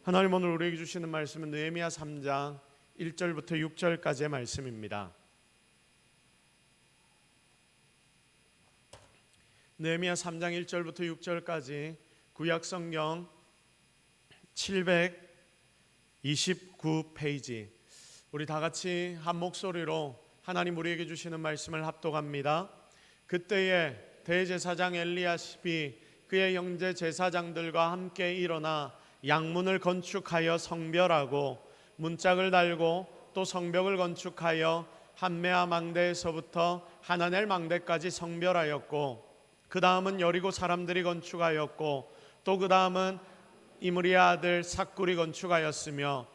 하나님 오늘 우리에게 주시는 말씀은 느헤미야 3장 1절부터 6절까지의 말씀입니다. 느헤미야 3장 1절부터 6절까지 구약성경 729페이지, 우리 다같이 한 목소리로 하나님 우리에게 주시는 말씀을 합독합니다. 그때에 대제사장 엘리야십이 그의 형제 제사장들과 함께 일어나 양문을 건축하여 성별하고 문짝을 달고 또 성벽을 건축하여 한메아 망대에서부터 하나넬 망대까지 성별하였고, 그 다음은 여리고 사람들이 건축하였고, 또 그 다음은 이므리의 아들 삭굴이 건축하였으며,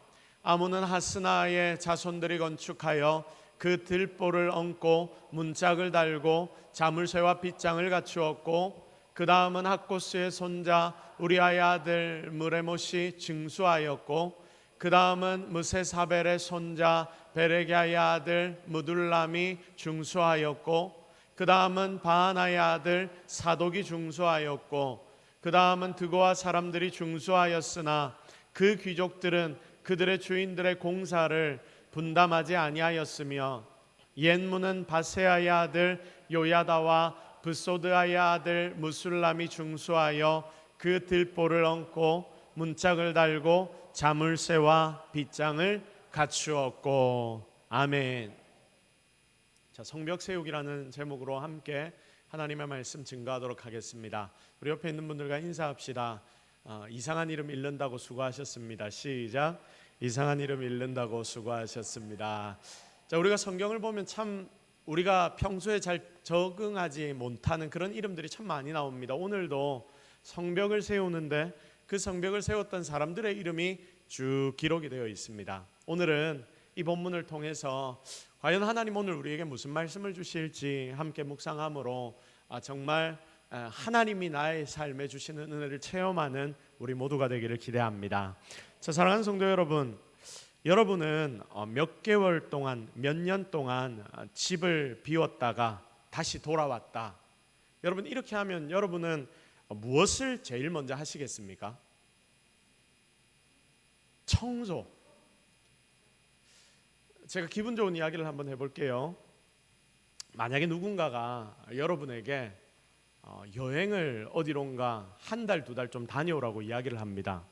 아문은 하스나의 자손들이 건축하여 그 들보를 얹고 문짝을 달고 자물쇠와 빗장을 갖추었고, 그 다음은 학고스의 손자 우리아의 아들 무레못이 증수하였고, 그 다음은 무세사벨의 손자 베레기야의 아들 무둘람이 중수하였고, 그 다음은 바하나의 아들 사독이 중수하였고, 그 다음은 드고아 사람들이 중수하였으나 그 귀족들은 그들의 주인들의 공사를 분담하지 아니하였으며, 옛문은 바세아의 아들 요야다와 브소드아의 아들 무술람이 중수하여 그 들보를 얹고 문짝을 달고 자물쇠와 빗장을 갖추었고. 아멘. 자, 성벽 세우기라는 제목으로 함께 하나님의 말씀 증거하도록 하겠습니다. 우리 옆에 있는 분들과 인사합시다. 이상한 이름 잃는다고 수고하셨습니다. 시작. 이상한 이름 잃는다고 수고하셨습니다. 자, 우리가 성경을 보면 참 우리가 평소에 잘 적응하지 못하는 그런 이름들이 참 많이 나옵니다. 오늘도 성벽을 세우는데 그 성벽을 세웠던 사람들의 이름이 쭉 기록이 되어 있습니다. 오늘은 이 본문을 통해서 과연 하나님 오늘 우리에게 무슨 말씀을 주실지 함께 묵상함으로 정말 하나님이 나의 삶에 주시는 은혜를 체험하는 우리 모두가 되기를 기대합니다. 자, 사랑하는 성도 여러분, 여러분은 몇 개월 동안, 몇 년 동안 집을 비웠다가 다시 돌아왔다. 여러분, 이렇게 하면 여러분은 무엇을 제일 먼저 하시겠습니까? 청소. 제가 기분 좋은 이야기를 한번 해볼게요. 만약에 누군가가 여러분에게 여행을 어디론가 한 달, 두 달 좀 다녀오라고 이야기를 합니다.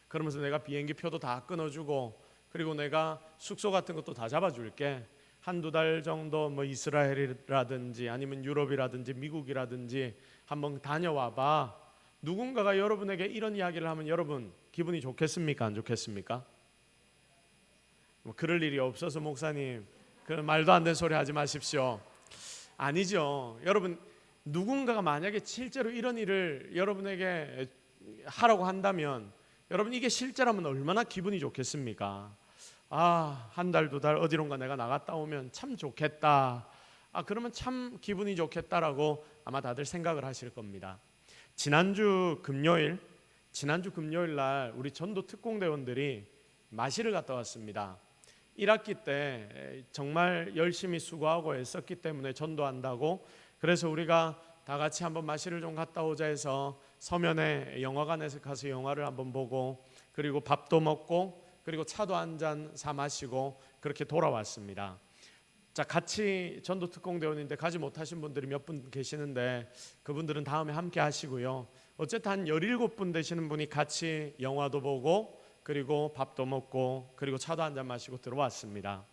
그러면서 내가 비행기 표도 다 끊어주고, 그리고 내가 숙소 같은 것도 다 잡아줄게. 한두 달 정도 뭐 이스라엘이라든지 아니면 유럽이라든지 미국이라든지 한번 다녀와봐. 누군가가 여러분에게 이런 이야기를 하면 여러분 기분이 좋겠습니까? 안 좋겠습니까? 뭐 그럴 일이 없어서 목사님 그 말도 안 되는 소리 하지 마십시오. 아니죠. 여러분, 누군가가 만약에 실제로 이런 일을 여러분에게 하라고 한다면 여러분 이게 실제라면 얼마나 기분이 좋겠습니까? 한 달, 두 달 어디론가 내가 나갔다 오면 참 좋겠다. 그러면 참 기분이 좋겠다라고 아마 다들 생각을 하실 겁니다. 지난주 금요일 날 우리 전도 특공대원들이 마실을 갔다 왔습니다. 1학기 때 정말 열심히 수고하고 애썼기 때문에 전도한다고, 그래서 우리가 다 같이 한번 마실을 좀 갔다 오자 해서 서면에 영화관에서 가서 영화를 한번 보고, 그리고 밥도 먹고, 그리고 차도 한 잔 사 마시고 그렇게 돌아왔습니다. 자, 같이 전도 특공대원인데 가지 못하신 분들이 몇 분 계시는데 그분들은 다음에 함께 하시고요. 어쨌든 한 17분 되시는 분이 같이 영화도 보고, 그리고 밥도 먹고, 그리고 차도 한 잔 마시고 들어왔습니다.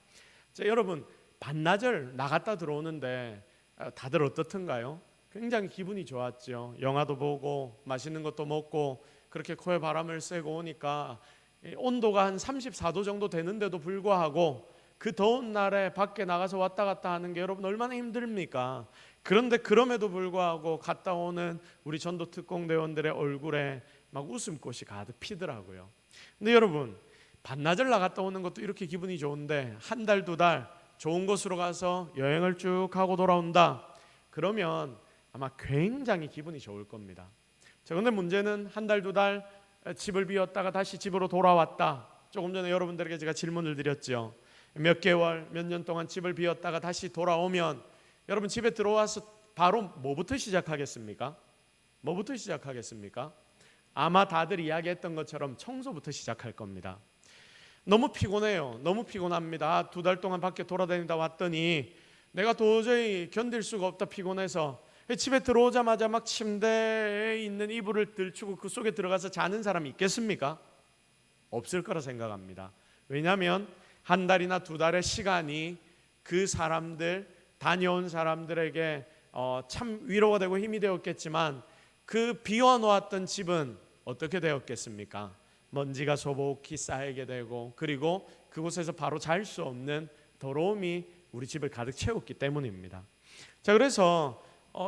자, 여러분, 반나절 나갔다 들어오는데 다들 어떻던가요? 굉장히 기분이 좋았죠. 영화도 보고 맛있는 것도 먹고 그렇게 코에 바람을 쐬고 오니까 온도가 한 34도 정도 되는데도 불구하고 그 더운 날에 밖에 나가서 왔다 갔다 하는 게 여러분 얼마나 힘듭니까? 그런데 그럼에도 불구하고 갔다 오는 우리 전도 특공대원들의 얼굴에 막 웃음꽃이 가득 피더라고요. 근데 여러분, 반나절 나갔다 오는 것도 이렇게 기분이 좋은데 한 달, 두 달 좋은 곳으로 가서 여행을 쭉 하고 돌아온다. 그러면 아마 굉장히 기분이 좋을 겁니다. 자, 그런데 문제는 한 달, 두 달 집을 비웠다가 다시 집으로 돌아왔다. 조금 전에 여러분들에게 제가 질문을 드렸죠. 몇 개월, 몇 년 동안 집을 비웠다가 다시 돌아오면 여러분 집에 들어와서 바로 뭐부터 시작하겠습니까? 아마 다들 이야기했던 것처럼 청소부터 시작할 겁니다. 너무 피곤해요. 너무 피곤합니다. 2달 동안 밖에 돌아다니다 왔더니 내가 도저히 견딜 수가 없다, 피곤해서. 집에 들어오자마자 막 침대에 있는 이불을 들추고 그 속에 들어가서 자는 사람이 있겠습니까? 없을 거라 생각합니다. 왜냐하면 1달이나 2달의 시간이 그 사람들, 다녀온 사람들에게 참 위로가 되고 힘이 되었겠지만 그 비워놓았던 집은 어떻게 되었겠습니까? 먼지가 소복히 쌓이게 되고, 그리고 그곳에서 바로 잘 수 없는 더러움이 우리 집을 가득 채웠기 때문입니다. 자, 그래서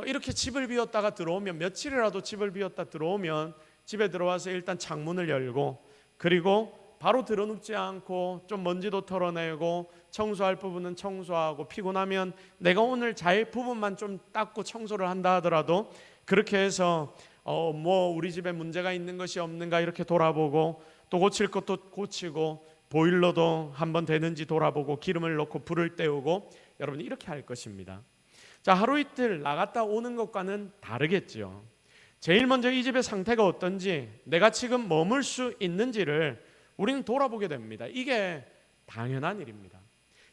이렇게 집을 비웠다가 들어오면, 며칠이라도 집을 비웠다 들어오면 집에 들어와서 일단 창문을 열고, 그리고 바로 들어눕지 않고 좀 먼지도 털어내고 청소할 부분은 청소하고, 피곤하면 내가 오늘 잘 부분만 좀 닦고 청소를 한다 하더라도 그렇게 해서 우리 집에 문제가 있는 것이 없는가 이렇게 돌아보고, 또 고칠 것도 고치고, 보일러도 한번 되는지 돌아보고, 기름을 넣고 불을 때우고, 여러분 이렇게 할 것입니다. 자, 하루 이틀 나갔다 오는 것과는 다르겠죠. 제일 먼저 이 집의 상태가 어떤지, 내가 지금 머물 수 있는지를 우리는 돌아보게 됩니다. 이게 당연한 일입니다.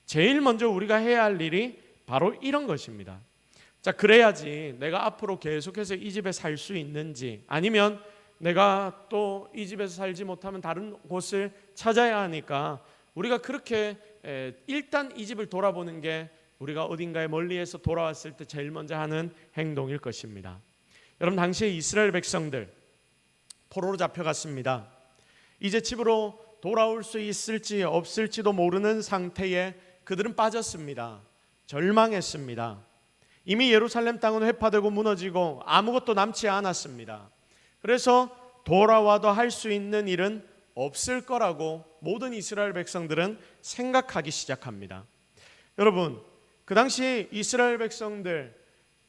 제일 먼저 우리가 해야 할 일이 바로 이런 것입니다. 자, 그래야지 내가 앞으로 계속해서 이 집에 살 수 있는지, 아니면 내가 또 이 집에서 살지 못하면 다른 곳을 찾아야 하니까 우리가 그렇게 일단 이 집을 돌아보는 게 우리가 어딘가에 멀리에서 돌아왔을 때 제일 먼저 하는 행동일 것입니다. 여러분, 당시에 이스라엘 백성들 포로로 잡혀갔습니다. 이제 집으로 돌아올 수 있을지 없을지도 모르는 상태에 그들은 빠졌습니다. 절망했습니다. 이미 예루살렘 땅은 회파되고 무너지고 아무것도 남지 않았습니다. 그래서 돌아와도 할 수 있는 일은 없을 거라고 모든 이스라엘 백성들은 생각하기 시작합니다. 여러분, 그 당시 이스라엘 백성들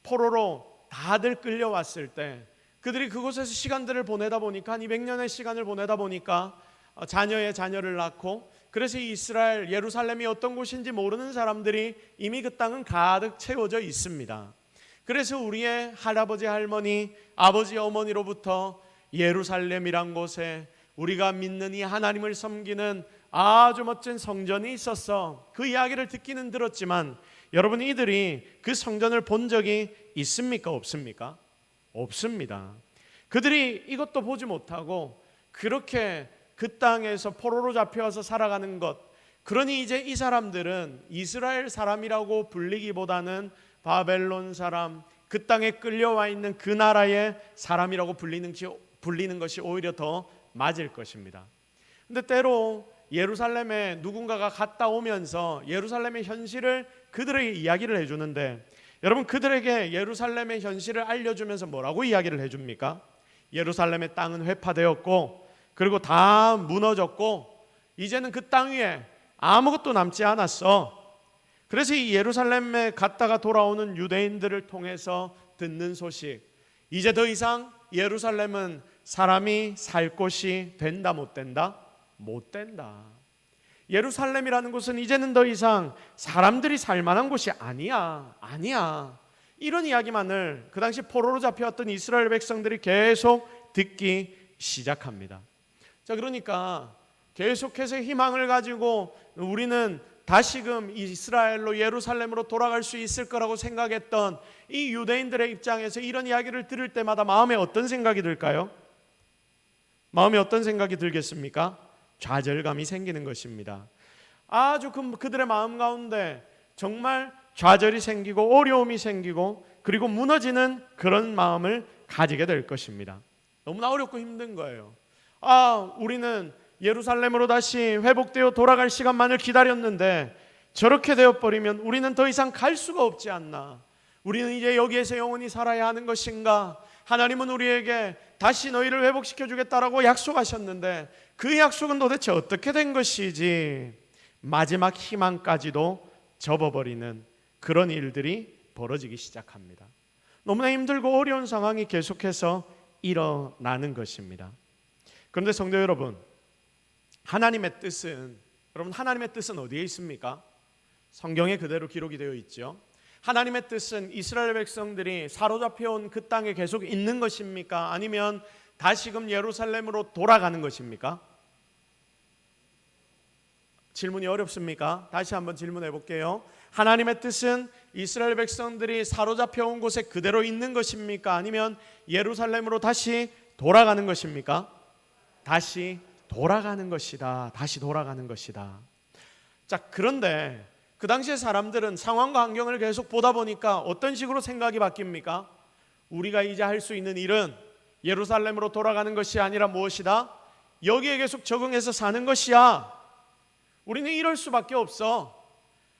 포로로 다들 끌려왔을 때 그들이 그곳에서 시간들을 보내다 보니까, 한 200년의 시간을 보내다 보니까 자녀의 자녀를 낳고, 그래서 이스라엘 예루살렘이 어떤 곳인지 모르는 사람들이 이미 그 땅은 가득 채워져 있습니다. 그래서 우리의 할아버지 할머니, 아버지 어머니로부터 예루살렘이란 곳에 우리가 믿는 이 하나님을 섬기는 아주 멋진 성전이 있었어, 그 이야기를 듣기는 들었지만, 여러분 이들이 그 성전을 본 적이 있습니까? 없습니까? 없습니다. 그들이 이것도 보지 못하고 그렇게 그 땅에서 포로로 잡혀와서 살아가는 것, 그러니 이제 이 사람들은 이스라엘 사람이라고 불리기보다는 바벨론 사람, 그 땅에 끌려와 있는 그 나라의 사람이라고 불리는 것이 오히려 더 맞을 것입니다. 근데 때로 예루살렘에 누군가가 갔다 오면서 예루살렘의 현실을 그들에게 이야기를 해주는데, 여러분 그들에게 예루살렘의 현실을 알려주면서 뭐라고 이야기를 해줍니까? 예루살렘의 땅은 회파되었고, 그리고 다 무너졌고, 이제는 그 땅 위에 아무것도 남지 않았어. 그래서 이 예루살렘에 갔다가 돌아오는 유대인들을 통해서 듣는 소식, 이제 더 이상 예루살렘은 사람이 살 곳이 된다, 못 된다? 못 된다. 예루살렘이라는 곳은 이제는 더 이상 사람들이 살 만한 곳이 아니야. 이런 이야기만을 그 당시 포로로 잡혀왔던 이스라엘 백성들이 계속 듣기 시작합니다. 자, 그러니까 계속해서 희망을 가지고 우리는 다시금 이스라엘로, 예루살렘으로 돌아갈 수 있을 거라고 생각했던 이 유대인들의 입장에서 이런 이야기를 들을 때마다 마음에 어떤 생각이 들까요? 마음에 어떤 생각이 들겠습니까? 좌절감이 생기는 것입니다. 아주 그들의 마음 가운데 정말 좌절이 생기고 어려움이 생기고, 그리고 무너지는 그런 마음을 가지게 될 것입니다. 너무나 어렵고 힘든 거예요. 우리는 예루살렘으로 다시 회복되어 돌아갈 시간만을 기다렸는데 저렇게 되어버리면 우리는 더 이상 갈 수가 없지 않나. 우리는 이제 여기에서 영원히 살아야 하는 것인가. 하나님은 우리에게 다시 너희를 회복시켜 주겠다라고 약속하셨는데 그 약속은 도대체 어떻게 된 것이지, 마지막 희망까지도 접어버리는 그런 일들이 벌어지기 시작합니다. 너무나 힘들고 어려운 상황이 계속해서 일어나는 것입니다. 그런데 성도 여러분, 하나님의 뜻은 어디에 있습니까? 성경에 그대로 기록이 되어 있죠. 하나님의 뜻은 이스라엘 백성들이 사로잡혀온 그 땅에 계속 있는 것입니까? 아니면 다시금 예루살렘으로 돌아가는 것입니까? 질문이 어렵습니까? 다시 한번 질문해 볼게요. 하나님의 뜻은 이스라엘 백성들이 사로잡혀 온 곳에 그대로 있는 것입니까? 아니면 예루살렘으로 다시 돌아가는 것입니까? 다시 돌아가는 것이다. 다시 돌아가는 것이다. 자, 그런데 그 당시의 사람들은 상황과 환경을 계속 보다 보니까 어떤 식으로 생각이 바뀝니까? 우리가 이제 할 수 있는 일은 예루살렘으로 돌아가는 것이 아니라 무엇이다? 여기에 계속 적응해서 사는 것이야. 우리는 이럴 수밖에 없어.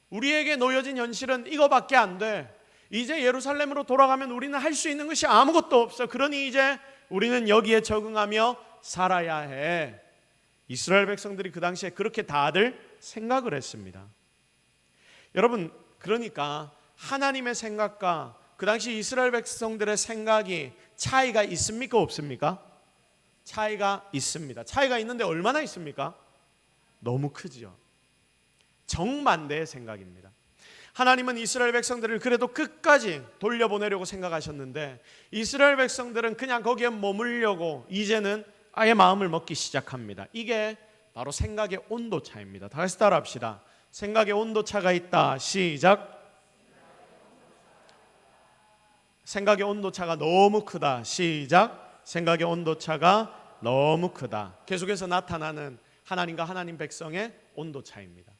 우리에게 놓여진 현실은 이거밖에 안 돼. 이제 예루살렘으로 돌아가면 우리는 할 수 있는 것이 아무것도 없어. 그러니 이제 우리는 여기에 적응하며 살아야 해. 이스라엘 백성들이 그 당시에 그렇게 다들 생각을 했습니다. 여러분, 그러니까 하나님의 생각과 그 당시 이스라엘 백성들의 생각이 차이가 있습니까? 없습니까? 차이가 있습니다. 차이가 있는데 얼마나 있습니까? 너무 크지요. 정반대의 생각입니다. 하나님은 이스라엘 백성들을 그래도 끝까지 돌려보내려고 생각하셨는데 이스라엘 백성들은 그냥 거기에 머물려고 이제는 아예 마음을 먹기 시작합니다. 이게 바로 생각의 온도 차이입니다. 다시 따라합시다. 생각의 온도 차가 있다. 시작. 생각의 온도 차가 너무 크다. 시작. 생각의 온도 차가 너무 크다. 계속해서 나타나는 하나님과 하나님 백성의 온도 차이입니다.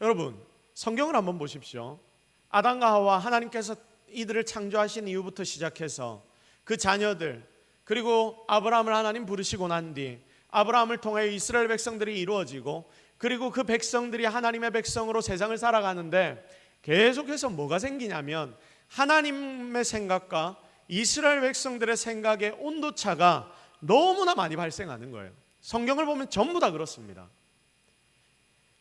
여러분, 성경을 한번 보십시오. 아담과 하와, 하나님께서 이들을 창조하신 이후부터 시작해서 그 자녀들, 그리고 아브라함을 하나님 부르시고 난 뒤 아브라함을 통해 이스라엘 백성들이 이루어지고, 그리고 그 백성들이 하나님의 백성으로 세상을 살아가는데 계속해서 뭐가 생기냐면 하나님의 생각과 이스라엘 백성들의 생각의 온도차가 너무나 많이 발생하는 거예요. 성경을 보면 전부 다 그렇습니다.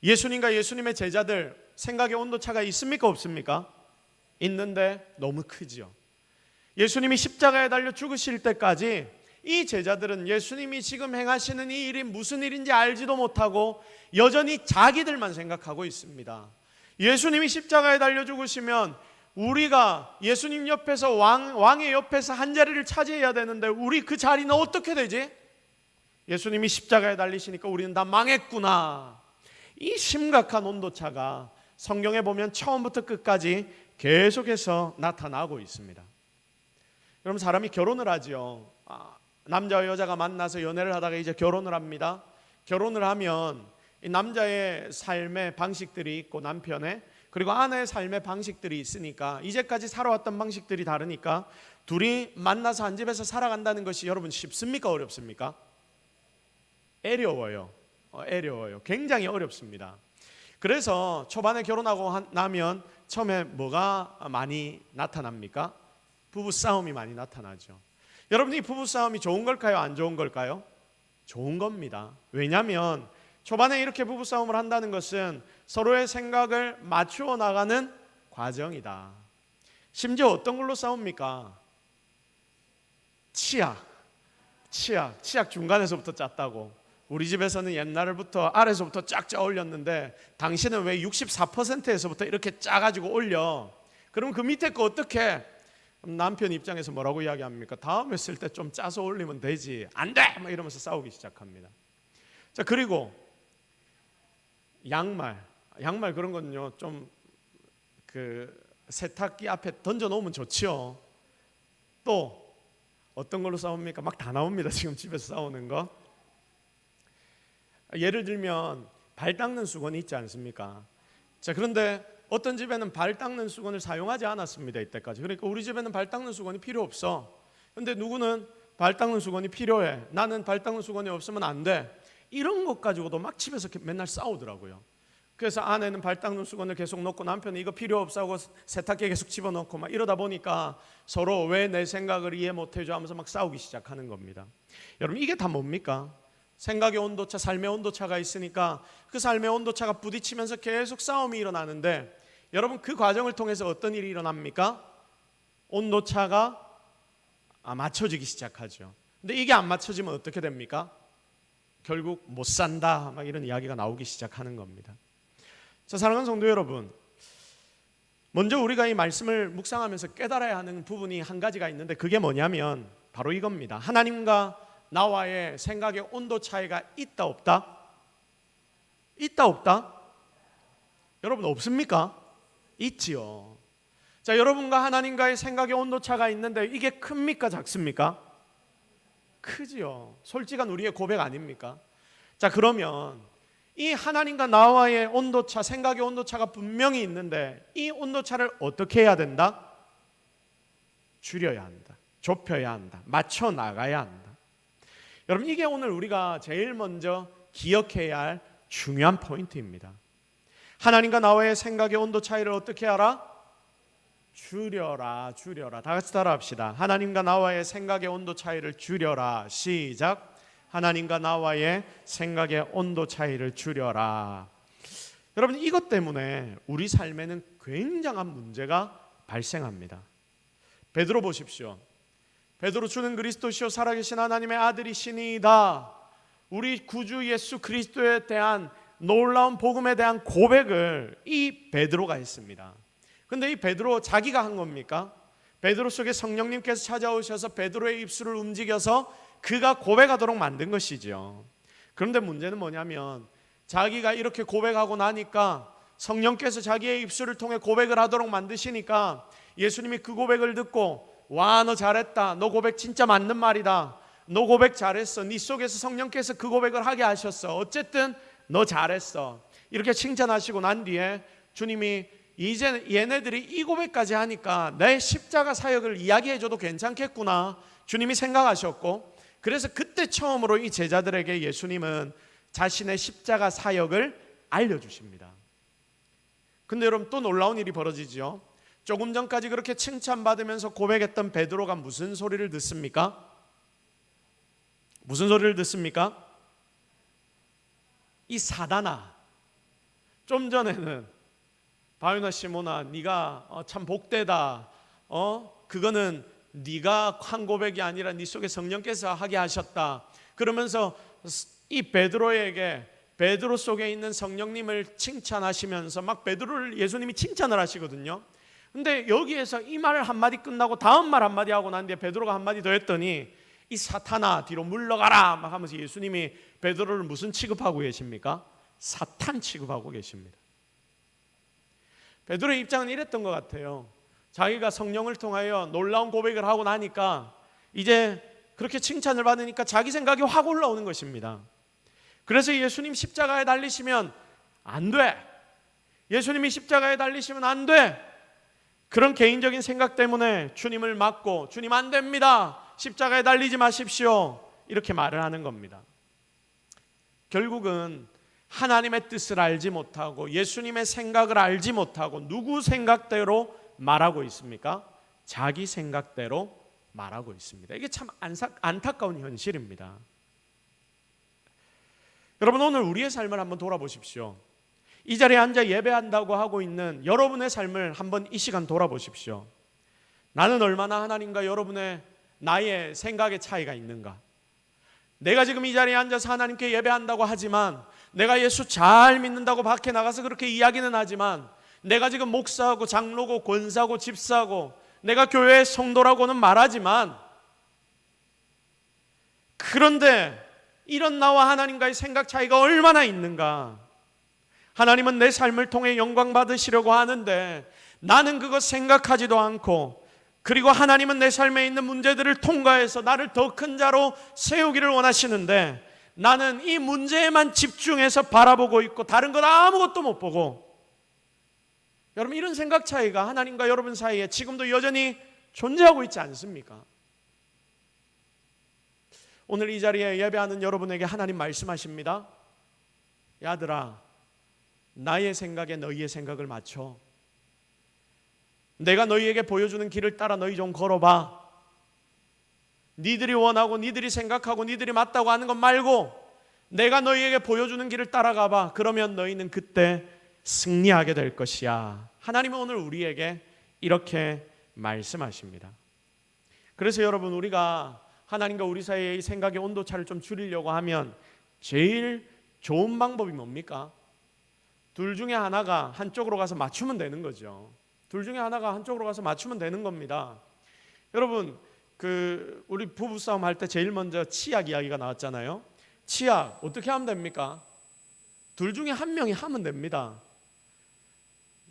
예수님과 예수님의 제자들 생각의 온도차가 있습니까? 없습니까? 있는데 너무 크지요. 예수님이 십자가에 달려 죽으실 때까지 이 제자들은 예수님이 지금 행하시는 이 일이 무슨 일인지 알지도 못하고 여전히 자기들만 생각하고 있습니다. 예수님이 십자가에 달려 죽으시면 우리가 예수님 옆에서 왕의 옆에서 한 자리를 차지해야 되는데 우리 그 자리는 어떻게 되지? 예수님이 십자가에 달리시니까 우리는 다 망했구나. 이 심각한 온도차가 성경에 보면 처음부터 끝까지 계속해서 나타나고 있습니다. 여러분, 사람이 결혼을 하지요. 남자와 여자가 만나서 연애를 하다가 이제 결혼을 합니다. 결혼을 하면 이 남자의 삶의 방식들이 있고 남편의, 그리고 아내의 삶의 방식들이 있으니까 이제까지 살아왔던 방식들이 다르니까 둘이 만나서 한 집에서 살아간다는 것이 여러분 쉽습니까? 어렵습니까? 어려워요. 굉장히 어렵습니다. 그래서 초반에 결혼하고 나면 처음에 뭐가 많이 나타납니까? 부부싸움이 많이 나타나죠. 여러분, 이 부부싸움이 좋은 걸까요? 안 좋은 걸까요? 좋은 겁니다. 왜냐하면 초반에 이렇게 부부싸움을 한다는 것은 서로의 생각을 맞추어 나가는 과정이다. 심지어 어떤 걸로 싸웁니까? 치약 중간에서부터 짰다고. 우리 집에서는 옛날부터 아래서부터 쫙 짜 올렸는데 당신은 왜 64%에서부터 이렇게 짜가지고 올려? 그럼 그 밑에 거 어떻게? 남편 입장에서 뭐라고 이야기합니까? 다음에 쓸 때 좀 짜서 올리면 되지. 안 돼! 막 이러면서 싸우기 시작합니다. 자, 그리고 양말 그런 거는요, 좀 그 세탁기 앞에 던져 놓으면 좋지요. 또 어떤 걸로 싸웁니까? 막 다 나옵니다. 지금 집에서 싸우는 거. 예를 들면 발 닦는 수건이 있지 않습니까? 자, 그런데 어떤 집에는 발 닦는 수건을 사용하지 않았습니다. 이때까지. 그러니까 우리 집에는 발 닦는 수건이 필요 없어. 근데 누구는 발 닦는 수건이 필요해. 나는 발 닦는 수건이 없으면 안 돼. 이런 것 가지고도 막 집에서 맨날 싸우더라고요. 그래서 아내는 발 닦는 수건을 계속 놓고 남편은 이거 필요 없어 하고 세탁기에 계속 집어넣고 막 이러다 보니까 서로 왜 내 생각을 이해 못해줘 하면서 막 싸우기 시작하는 겁니다. 여러분, 이게 다 뭡니까? 생각의 온도차, 삶의 온도차가 있으니까 그 삶의 온도차가 부딪히면서 계속 싸움이 일어나는데 여러분, 그 과정을 통해서 어떤 일이 일어납니까? 온도차가 맞춰지기 시작하죠. 근데 이게 안 맞춰지면 어떻게 됩니까? 결국 못 산다, 막 이런 이야기가 나오기 시작하는 겁니다. 자, 사랑하는 성도 여러분, 먼저 우리가 이 말씀을 묵상하면서 깨달아야 하는 부분이 한 가지가 있는데 그게 뭐냐면 바로 이겁니다. 하나님과 나와의 생각의 온도 차이가 있다 없다? 있다 없다? 여러분 없습니까? 있지요. 자, 여러분과 하나님과의 생각의 온도 차가 있는데 이게 큽니까 작습니까? 크지요. 솔직한 우리의 고백 아닙니까? 자, 그러면 이 하나님과 나와의 온도차, 생각의 온도차가 분명히 있는데 이 온도차를 어떻게 해야 된다? 줄여야 한다. 좁혀야 한다. 맞춰 나가야 한다. 여러분, 이게 오늘 우리가 제일 먼저 기억해야 할 중요한 포인트입니다. 하나님과 나와의 생각의 온도 차이를 어떻게 하라? 줄여라, 줄여라. 다 같이 따라합시다. 하나님과 나와의 생각의 온도 차이를 줄여라. 시작. 하나님과 나와의 생각의 온도 차이를 줄여라. 여러분, 이것 때문에 우리 삶에는 굉장한 문제가 발생합니다. 베드로 보십시오. 베드로 주는 그리스도시요 살아계신 하나님의 아들이시니이다. 우리 구주 예수 그리스도에 대한 놀라운 복음에 대한 고백을 이 베드로가 했습니다. 근데 이 베드로 자기가 한 겁니까? 베드로 속에 성령님께서 찾아오셔서 베드로의 입술을 움직여서 그가 고백하도록 만든 것이죠. 그런데 문제는 뭐냐면 자기가 이렇게 고백하고 나니까 성령께서 자기의 입술을 통해 고백을 하도록 만드시니까 예수님이 그 고백을 듣고 와, 너 잘했다. 너 고백 진짜 맞는 말이다. 너 고백 잘했어. 네 속에서 성령께서 그 고백을 하게 하셨어. 어쨌든 너 잘했어. 이렇게 칭찬하시고 난 뒤에 주님이 이제 얘네들이 이 고백까지 하니까 내 십자가 사역을 이야기해줘도 괜찮겠구나 주님이 생각하셨고, 그래서 그때 처음으로 이 제자들에게 예수님은 자신의 십자가 사역을 알려주십니다. 근데 여러분, 또 놀라운 일이 벌어지죠. 조금 전까지 그렇게 칭찬받으면서 고백했던 베드로가 무슨 소리를 듣습니까? 무슨 소리를 듣습니까? 이 사단아, 좀 전에는 바요나 시모나 네가 참 복되다. 그거는 네가 한 고백이 아니라 네 속에 성령께서 하게 하셨다. 그러면서 이 베드로에게 베드로 속에 있는 성령님을 칭찬하시면서 막 베드로를 예수님이 칭찬을 하시거든요. 근데 여기에서 이 말 한마디 끝나고 다음 말 한마디 하고 난 뒤에 베드로가 한마디 더 했더니 이 사탄아 뒤로 물러가라 막 하면서 예수님이 베드로를 무슨 취급하고 계십니까? 사탄 취급하고 계십니다. 베드로의 입장은 이랬던 것 같아요. 자기가 성령을 통하여 놀라운 고백을 하고 나니까 이제 그렇게 칭찬을 받으니까 자기 생각이 확 올라오는 것입니다. 그래서 예수님 십자가에 달리시면 안 돼. 예수님이 십자가에 달리시면 안 돼. 그런 개인적인 생각 때문에 주님을 막고 주님 안 됩니다. 십자가에 달리지 마십시오. 이렇게 말을 하는 겁니다. 결국은 하나님의 뜻을 알지 못하고 예수님의 생각을 알지 못하고 누구 생각대로 말하고 있습니까? 자기 생각대로 말하고 있습니다. 이게 참 안타까운 현실입니다. 여러분, 오늘 우리의 삶을 한번 돌아보십시오. 이 자리에 앉아 예배한다고 하고 있는 여러분의 삶을 한번 이 시간 돌아보십시오. 나는 얼마나 하나님과 여러분의 나의 생각의 차이가 있는가? 내가 지금 이 자리에 앉아서 하나님께 예배한다고 하지만, 내가 예수 잘 믿는다고 밖에 나가서 그렇게 이야기는 하지만, 내가 지금 목사하고 장로고 권사고 집사고 내가 교회의 성도라고는 말하지만, 그런데 이런 나와 하나님과의 생각 차이가 얼마나 있는가? 하나님은 내 삶을 통해 영광 받으시려고 하는데 나는 그것 생각하지도 않고, 그리고 하나님은 내 삶에 있는 문제들을 통과해서 나를 더 큰 자로 세우기를 원하시는데 나는 이 문제에만 집중해서 바라보고 있고 다른 것 아무것도 못 보고, 여러분, 이런 생각 차이가 하나님과 여러분 사이에 지금도 여전히 존재하고 있지 않습니까? 오늘 이 자리에 예배하는 여러분에게 하나님 말씀하십니다. 야들아, 나의 생각에 너희의 생각을 맞춰. 내가 너희에게 보여주는 길을 따라 너희 좀 걸어봐. 니들이 원하고 니들이 생각하고 니들이 맞다고 하는 것 말고 내가 너희에게 보여주는 길을 따라가봐. 그러면 너희는 그때 승리하게 될 것이야. 하나님은 오늘 우리에게 이렇게 말씀하십니다. 그래서 여러분, 우리가 하나님과 우리 사이의 생각의 온도차를 좀 줄이려고 하면 제일 좋은 방법이 뭡니까? 둘 중에 하나가 한쪽으로 가서 맞추면 되는 거죠. 둘 중에 하나가 한쪽으로 가서 맞추면 되는 겁니다. 여러분, 우리 부부싸움 할 때 제일 먼저 치약 이야기가 나왔잖아요. 치약 어떻게 하면 됩니까? 둘 중에 한 명이 하면 됩니다.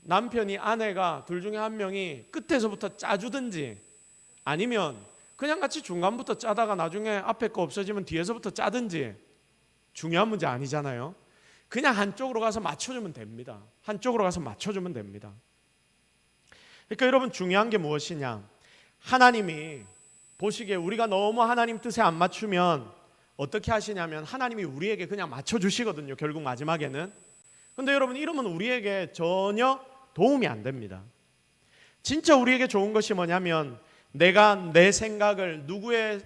남편이 아내가 둘 중에 한 명이 끝에서부터 짜주든지 아니면 그냥 같이 중간부터 짜다가 나중에 앞에 거 없어지면 뒤에서부터 짜든지 중요한 문제 아니잖아요. 그냥 한쪽으로 가서 맞춰주면 됩니다. 한쪽으로 가서 맞춰주면 됩니다. 그러니까 여러분 중요한 게 무엇이냐? 하나님이 보시기에 우리가 너무 하나님 뜻에 안 맞추면 어떻게 하시냐면 하나님이 우리에게 그냥 맞춰주시거든요. 결국 마지막에는. 근데 여러분 이러면 우리에게 전혀 도움이 안 됩니다. 진짜 우리에게 좋은 것이 뭐냐면 내가 내 생각을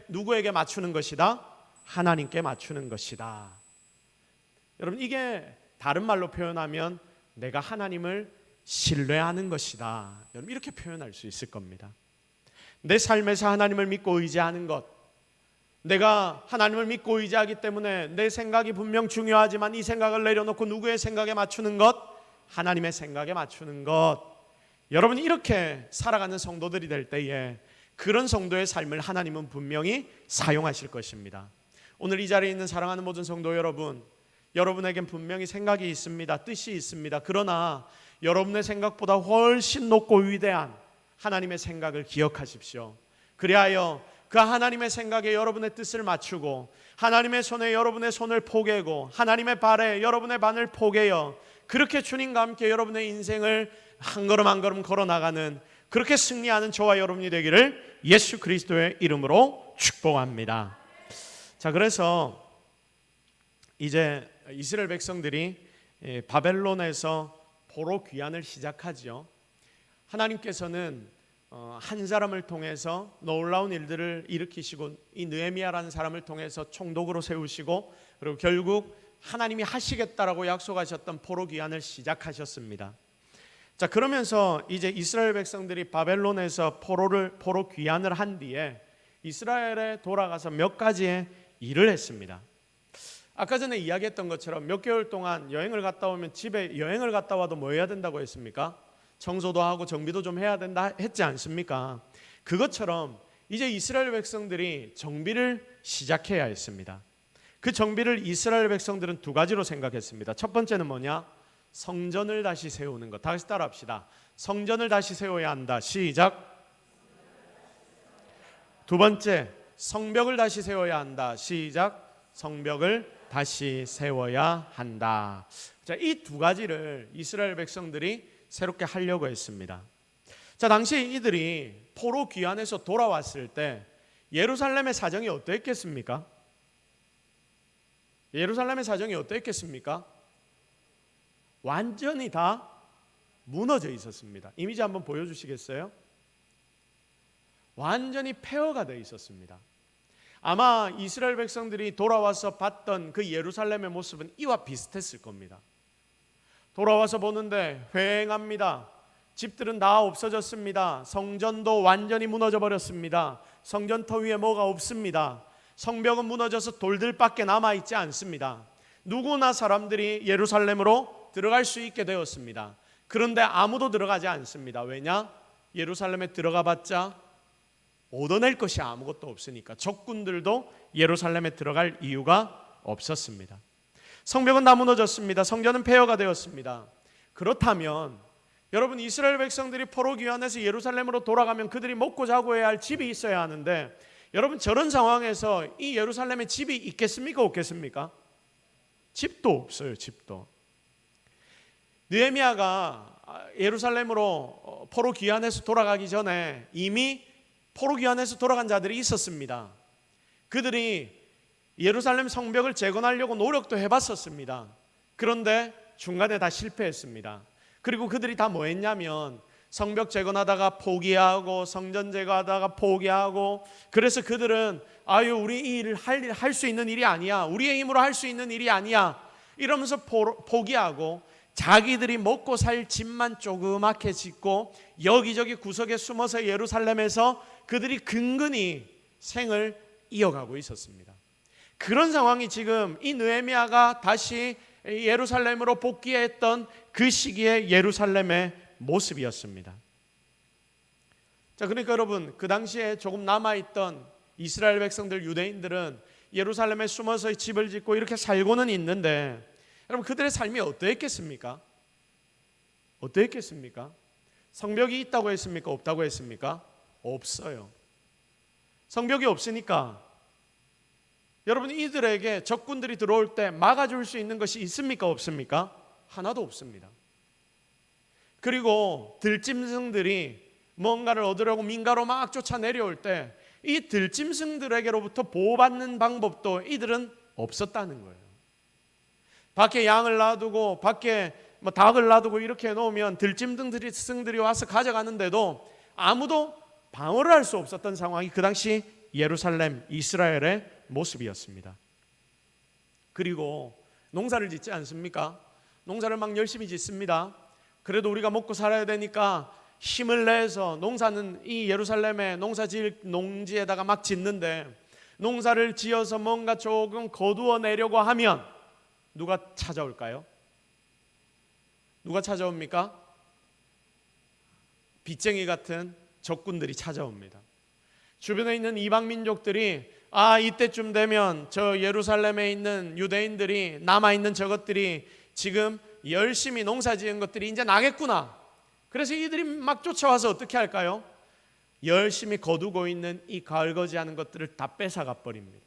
누구에게 맞추는 것이다? 하나님께 맞추는 것이다. 여러분 이게 다른 말로 표현하면 내가 하나님을 신뢰하는 것이다. 여러분 이렇게 표현할 수 있을 겁니다. 내 삶에서 하나님을 믿고 의지하는 것, 내가 하나님을 믿고 의지하기 때문에 내 생각이 분명 중요하지만 이 생각을 내려놓고 누구의 생각에 맞추는 것? 하나님의 생각에 맞추는 것. 여러분 이렇게 살아가는 성도들이 될 때에 그런 성도의 삶을 하나님은 분명히 사용하실 것입니다. 오늘 이 자리에 있는 사랑하는 모든 성도 여러분, 여러분에겐 분명히 생각이 있습니다. 뜻이 있습니다. 그러나 여러분의 생각보다 훨씬 높고 위대한 하나님의 생각을 기억하십시오. 그리하여 그 하나님의 생각에 여러분의 뜻을 맞추고 하나님의 손에 여러분의 손을 포개고 하나님의 발에 여러분의 발을 포개어 그렇게 주님과 함께 여러분의 인생을 한 걸음 한 걸음 걸어나가는 그렇게 승리하는 저와 여러분이 되기를 예수 그리스도의 이름으로 축복합니다. 자, 그래서 이제 이스라엘 백성들이 바벨론에서 포로 귀환을 시작하죠. 하나님께서는 한 사람을 통해서 놀라운 일들을 일으키시고 이 느헤미야라는 사람을 통해서 총독으로 세우시고 그리고 결국 하나님이 하시겠다라고 약속하셨던 포로 귀환을 시작하셨습니다. 자, 그러면서 이제 이스라엘 백성들이 바벨론에서 포로 귀환을 한 뒤에 이스라엘에 돌아가서 몇 가지의 일을 했습니다. 아까 전에 이야기했던 것처럼 몇 개월 동안 여행을 갔다 오면 집에 여행을 갔다 와도 뭐 해야 된다고 했습니까? 청소도 하고 정비도 좀 해야 된다 했지 않습니까? 그것처럼 이제 이스라엘 백성들이 정비를 시작해야 했습니다. 그 정비를 이스라엘 백성들은 두 가지로 생각했습니다. 첫 번째는 뭐냐? 성전을 다시 세우는 것. 다시 따라합시다. 성전을 다시 세워야 한다. 시작. 두 번째, 성벽을 다시 세워야 한다. 시작. 성벽을 다시 세워야 한다. 자, 이 두 가지를 이스라엘 백성들이 새롭게 하려고 했습니다. 자, 당시 이들이 포로 귀환해서 돌아왔을 때 예루살렘의 사정이 어땠겠습니까? 예루살렘의 사정이 어땠겠습니까? 완전히 다 무너져 있었습니다. 이미지 한번 보여주시겠어요? 완전히 폐허가 되어 있었습니다. 아마 이스라엘 백성들이 돌아와서 봤던 그 예루살렘의 모습은 이와 비슷했을 겁니다. 돌아와서 보는데 휑합니다. 집들은 다 없어졌습니다. 성전도 완전히 무너져 버렸습니다. 성전터 위에 뭐가 없습니다. 성벽은 무너져서 돌들밖에 남아있지 않습니다. 누구나 사람들이 예루살렘으로 들어갈 수 있게 되었습니다. 그런데 아무도 들어가지 않습니다. 왜냐? 예루살렘에 들어가봤자 얻어낼 것이 아무것도 없으니까 적군들도 예루살렘에 들어갈 이유가 없었습니다. 성벽은 다 무너졌습니다. 성전은 폐허가 되었습니다. 그렇다면 여러분 이스라엘 백성들이 포로 귀환해서 예루살렘으로 돌아가면 그들이 먹고 자고 해야 할 집이 있어야 하는데 여러분 저런 상황에서 이 예루살렘에 집이 있겠습니까? 없겠습니까? 집도 없어요. 집도. 느헤미야가 예루살렘으로 포로 귀환해서 돌아가기 전에 이미 포로 귀환해서 돌아간 자들이 있었습니다. 그들이 예루살렘 성벽을 재건하려고 노력도 해봤었습니다. 그런데 중간에 다 실패했습니다. 그리고 그들이 다 뭐 했냐면 성벽 재건하다가 포기하고 성전 제거하다가 포기하고 그래서 그들은 우리 이 일을 할 수 있는 일이 아니야. 우리의 힘으로 할 수 있는 일이 아니야. 이러면서 포기하고 자기들이 먹고 살 집만 조그맣게 짓고 여기저기 구석에 숨어서 예루살렘에서 그들이 근근히 생을 이어가고 있었습니다. 그런 상황이 지금 이 느헤미야가 다시 예루살렘으로 복귀했던 그 시기의 예루살렘의 모습이었습니다. 자, 그러니까 여러분, 그 당시에 조금 남아있던 이스라엘 백성들, 유대인들은 예루살렘에 숨어서 집을 짓고 이렇게 살고는 있는데, 여러분, 그들의 삶이 어떠했겠습니까? 어떠했겠습니까? 성벽이 있다고 했습니까? 없다고 했습니까? 없어요. 성벽이 없으니까 여러분, 이들에게 적군들이 들어올 때 막아줄 수 있는 것이 있습니까? 없습니까? 하나도 없습니다. 그리고 들짐승들이 뭔가를 얻으려고 민가로 막 쫓아 내려올 때 이 들짐승들에게로부터 보호받는 방법도 이들은 없었다는 거예요. 밖에 양을 놔두고 밖에 닭을 놔두고 이렇게 놓으면 들짐승들이 와서 가져가는데도 아무도 방어를 할 수 없었던 상황이 그 당시 예루살렘, 이스라엘의 모습이었습니다. 그리고 농사를 짓지 않습니까? 농사를 막 열심히 짓습니다. 그래도 우리가 먹고 살아야 되니까 힘을 내서 농사는 이 예루살렘의 농사지을 농지에다가 막 짓는데, 농사를 지어서 뭔가 조금 거두어내려고 하면 누가 찾아올까요? 누가 찾아옵니까? 빚쟁이 같은 적군들이 찾아옵니다. 주변에 있는 이방 민족들이 이때쯤 되면 저 예루살렘에 있는 유대인들이, 남아있는 저것들이 지금 열심히 농사 지은 것들이 이제 나겠구나. 그래서 이들이 막 쫓아와서 어떻게 할까요? 열심히 거두고 있는 이 가을거지하는 것들을 다 뺏어가 버립니다.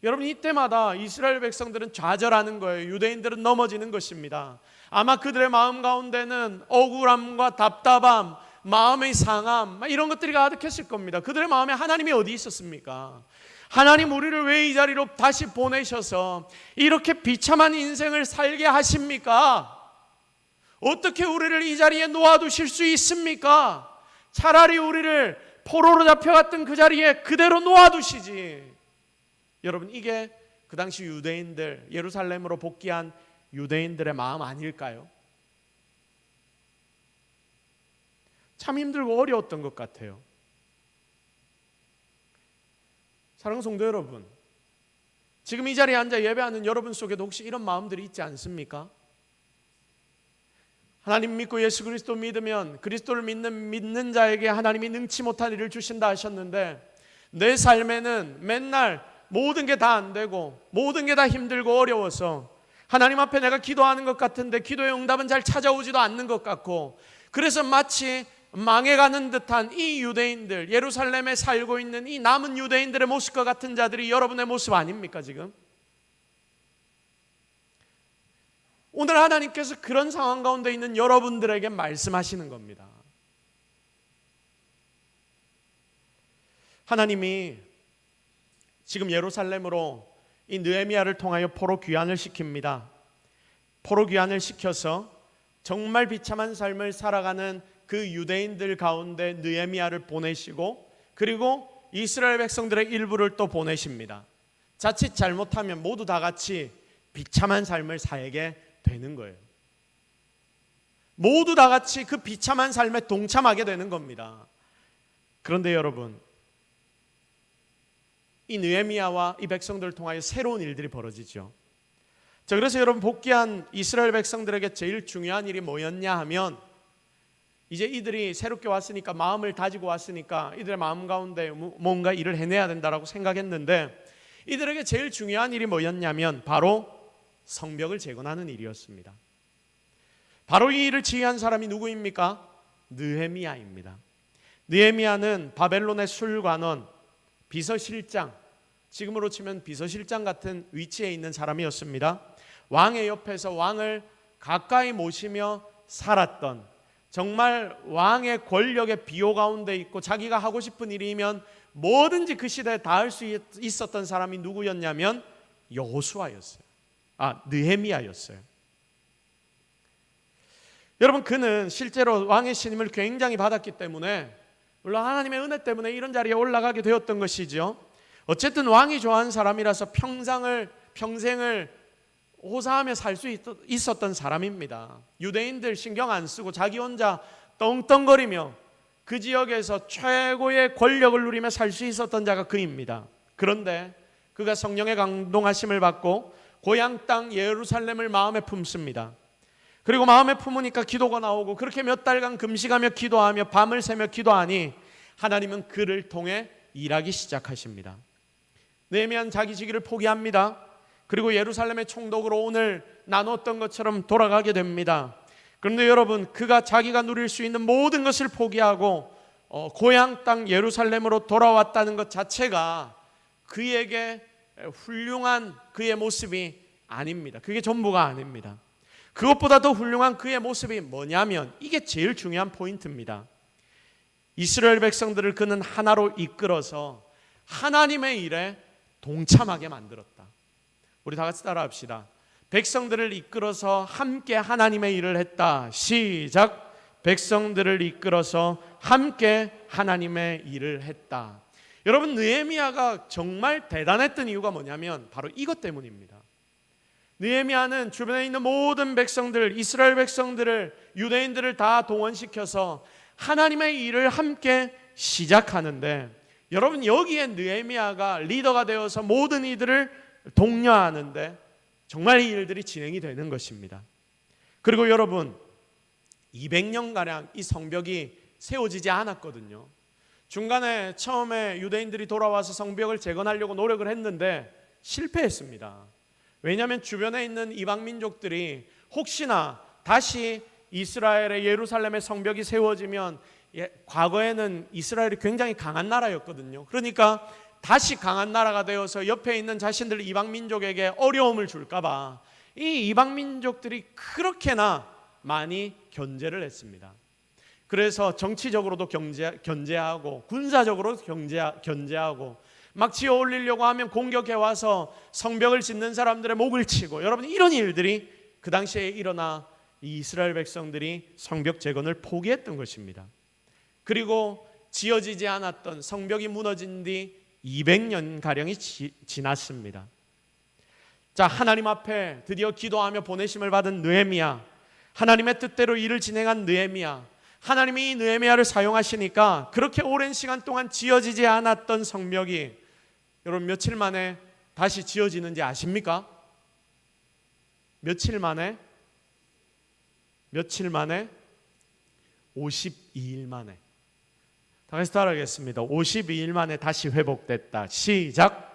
여러분, 이때마다 이스라엘 백성들은 좌절하는 거예요. 유대인들은 넘어지는 것입니다. 아마 그들의 마음 가운데는 억울함과 답답함, 마음의 상함, 이런 것들이 가득했을 겁니다. 그들의 마음에 하나님이 어디 있었습니까? 하나님, 우리를 왜 이 자리로 다시 보내셔서 이렇게 비참한 인생을 살게 하십니까? 어떻게 우리를 이 자리에 놓아두실 수 있습니까? 차라리 우리를 포로로 잡혀갔던 그 자리에 그대로 놓아두시지. 여러분, 이게 그 당시 유대인들, 예루살렘으로 복귀한 유대인들의 마음 아닐까요? 참 힘들고 어려웠던 것 같아요. 사랑하는 성도 여러분, 지금 이 자리에 앉아 예배하는 여러분 속에도 혹시 이런 마음들이 있지 않습니까? 하나님 믿고 예수 그리스도 믿으면 그리스도를 믿는 자에게 하나님이 능치 못한 일을 주신다 하셨는데, 내 삶에는 맨날 모든 게 다 안 되고 모든 게 다 힘들고 어려워서 하나님 앞에 내가 기도하는 것 같은데 기도의 응답은 잘 찾아오지도 않는 것 같고, 그래서 마치 망해가는 듯한 이 유대인들, 예루살렘에 살고 있는 이 남은 유대인들의 모습과 같은 자들이 여러분의 모습 아닙니까? 지금 오늘 하나님께서 그런 상황 가운데 있는 여러분들에게 말씀하시는 겁니다. 하나님이 지금 예루살렘으로 이 느헤미야를 통하여 포로 귀환을 시킵니다. 포로 귀환을 시켜서 정말 비참한 삶을 살아가는 그 유대인들 가운데 느헤미야를 보내시고, 그리고 이스라엘 백성들의 일부를 또 보내십니다. 자칫 잘못하면 모두 다 같이 비참한 삶을 살게 되는 거예요. 모두 다 같이 그 비참한 삶에 동참하게 되는 겁니다. 그런데 여러분, 이 느헤미야와 이 백성들을 통하여 새로운 일들이 벌어지죠. 자, 그래서 여러분, 복귀한 이스라엘 백성들에게 제일 중요한 일이 뭐였냐 하면, 이제 이들이 새롭게 왔으니까, 마음을 다지고 왔으니까 이들의 마음 가운데 뭔가 일을 해내야 된다라고 생각했는데, 이들에게 제일 중요한 일이 뭐였냐면 바로 성벽을 재건하는 일이었습니다. 바로 이 일을 지휘한 사람이 누구입니까? 느헤미야입니다. 느헤미야는 바벨론의 술관원, 비서실장, 지금으로 치면 비서실장 같은 위치에 있는 사람이었습니다. 왕의 옆에서 왕을 가까이 모시며 살았던, 정말 왕의 권력의 비호 가운데 있고 자기가 하고 싶은 일이면 뭐든지 그 시대에 다 할 수 있었던 사람이 누구였냐면 여호수아였어요. 느헤미야였어요. 여러분, 그는 실제로 왕의 신임을 굉장히 받았기 때문에, 물론 하나님의 은혜 때문에 이런 자리에 올라가게 되었던 것이죠. 어쨌든 왕이 좋아하는 사람이라서 평생을 호사하며 살 수 있었던 사람입니다. 유대인들 신경 안 쓰고 자기 혼자 떵떵거리며 그 지역에서 최고의 권력을 누리며 살 수 있었던 자가 그입니다. 그런데 그가 성령의 감동하심을 받고 고향 땅 예루살렘을 마음에 품습니다. 그리고 마음에 품으니까 기도가 나오고, 그렇게 몇 달간 금식하며 기도하며 밤을 새며 기도하니 하나님은 그를 통해 일하기 시작하십니다. 느헤미야는 자기 직위를 포기합니다. 그리고 예루살렘의 총독으로 오늘 나눴던 것처럼 돌아가게 됩니다. 그런데 여러분, 그가 자기가 누릴 수 있는 모든 것을 포기하고 고향 땅 예루살렘으로 돌아왔다는 것 자체가 그에게 훌륭한 그의 모습이 아닙니다. 그게 전부가 아닙니다. 그것보다 더 훌륭한 그의 모습이 뭐냐면, 이게 제일 중요한 포인트입니다. 이스라엘 백성들을 그는 하나로 이끌어서 하나님의 일에 동참하게 만들었다. 우리 다 같이 따라합시다. 백성들을 이끌어서 함께 하나님의 일을 했다. 시작. 백성들을 이끌어서 함께 하나님의 일을 했다. 여러분, 느헤미야가 정말 대단했던 이유가 뭐냐면 바로 이것 때문입니다. 느헤미야는 주변에 있는 모든 백성들, 이스라엘 백성들을, 유대인들을 다 동원시켜서 하나님의 일을 함께 시작하는데, 여러분, 여기에 느헤미야가 리더가 되어서 모든 이들을 독려하는데 정말 이 일들이 진행이 되는 것입니다. 그리고 여러분, 200년가량 이 성벽이 세워지지 않았거든요. 중간에 처음에 유대인들이 돌아와서 성벽을 재건하려고 노력을 했는데 실패했습니다. 왜냐하면 주변에 있는 이방 민족들이 혹시나 다시 이스라엘의 예루살렘의 성벽이 세워지면, 과거에는 이스라엘이 굉장히 강한 나라였거든요. 그러니까 다시 강한 나라가 되어서 옆에 있는 자신들 이방 민족에게 어려움을 줄까봐 이 이방 민족들이 그렇게나 많이 견제를 했습니다. 그래서 정치적으로도 견제하고 군사적으로 견제하고 막 지어 올리려고 하면 공격해 와서 성벽을 짓는 사람들의 목을 치고, 여러분, 이런 일들이 그 당시에 일어나 이 이스라엘 백성들이 성벽 재건을 포기했던 것입니다. 그리고 지어지지 않았던 성벽이 무너진 뒤 200년가량이 지났습니다. 자, 하나님 앞에 드디어 기도하며 보내심을 받은 느헤미야, 하나님의 뜻대로 일을 진행한 느헤미야, 하나님이 이 느헤미야를 사용하시니까 그렇게 오랜 시간 동안 지어지지 않았던 성벽이 여러분 며칠 만에 다시 지어지는지 아십니까? 며칠 만에? 52일 만에. 다 같이 따라하겠습니다. 52일 만에 다시 회복됐다. 시작.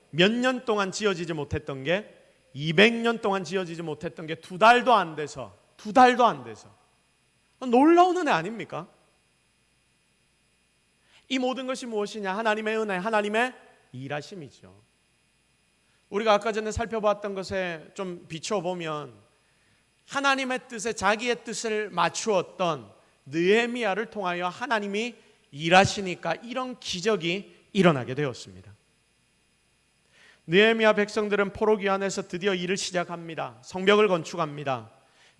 몇 년 동안 지어지지 못했던 게, 200년 동안 지어지지 못했던 게 두 달도 안 돼서 놀라운 은혜 아닙니까? 이 모든 것이 무엇이냐? 하나님의 은혜, 하나님의 일하심이죠. 우리가 아까 전에 살펴봤던 것에 좀 비춰보면 하나님의 뜻에 자기의 뜻을 맞추었던 느헤미야를 통하여 하나님이 일하시니까 이런 기적이 일어나게 되었습니다. 느헤미야 백성들은 포로기환에서 드디어 일을 시작합니다. 성벽을 건축합니다.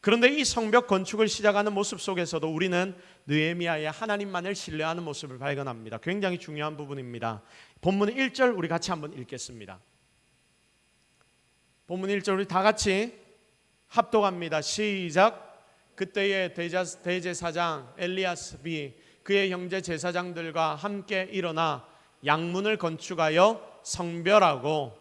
그런데 이 성벽 건축을 시작하는 모습 속에서도 우리는 느헤미야의 하나님만을 신뢰하는 모습을 발견합니다. 굉장히 중요한 부분입니다. 본문 1절 우리 같이 한번 읽겠습니다. 본문 1절 우리 다 같이 합독합니다. 시작. 그때의 대제사장 엘리야스비 그의 형제 제사장들과 함께 일어나 양문을 건축하여 성별하고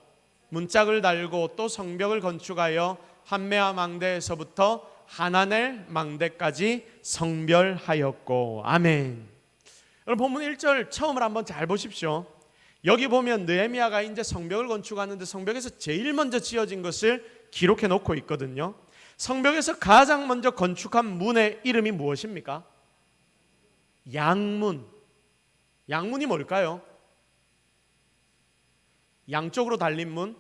문짝을 달고 또 성벽을 건축하여 한메아 망대에서부터 하나넬 망대까지 성별하였고. 아멘. 여러분, 본문 1절 처음을 한번 잘 보십시오. 여기 보면 느헤미야가 이제 성벽을 건축하는데 성벽에서 제일 먼저 지어진 것을 기록해 놓고 있거든요. 성벽에서 가장 먼저 건축한 문의 이름이 무엇입니까? 양문. 양문이 뭘까요? 양쪽으로 달린 문,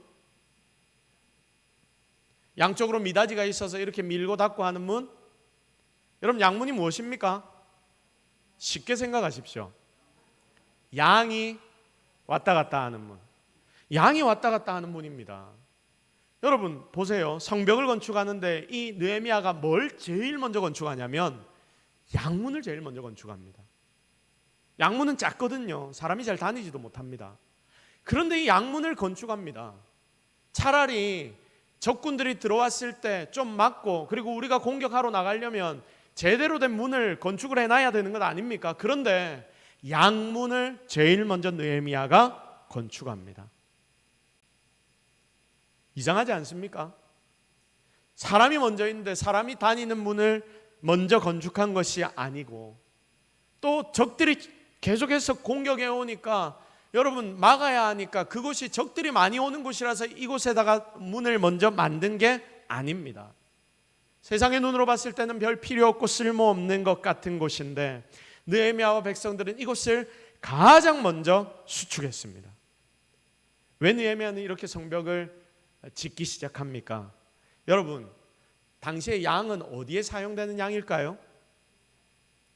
양쪽으로 미닫이가 있어서 이렇게 밀고 닫고 하는 문. 여러분, 양문이 무엇입니까? 쉽게 생각하십시오. 양이 왔다 갔다 하는 문. 양이 왔다 갔다 하는 문입니다. 여러분 보세요. 성벽을 건축하는데 이 느헤미야가 뭘 제일 먼저 건축하냐면 양문을 제일 먼저 건축합니다. 양문은 작거든요. 사람이 잘 다니지도 못합니다. 그런데 이 양문을 건축합니다. 차라리 적군들이 들어왔을 때 좀 막고, 그리고 우리가 공격하러 나가려면 제대로 된 문을 건축을 해놔야 되는 것 아닙니까? 그런데 양문을 제일 먼저 느헤미야가 건축합니다. 이상하지 않습니까? 사람이 먼저 있는데 사람이 다니는 문을 먼저 건축한 것이 아니고 또 적들이 계속해서 공격해 오니까 여러분 막아야 하니까 그곳이 적들이 많이 오는 곳이라서 이곳에다가 문을 먼저 만든 게 아닙니다. 세상의 눈으로 봤을 때는 별 필요 없고 쓸모없는 것 같은 곳인데 느헤미야와 백성들은 이곳을 가장 먼저 수축했습니다. 왜 느헤미야는 이렇게 성벽을 짓기 시작합니까? 여러분, 당시에 양은 어디에 사용되는 양일까요?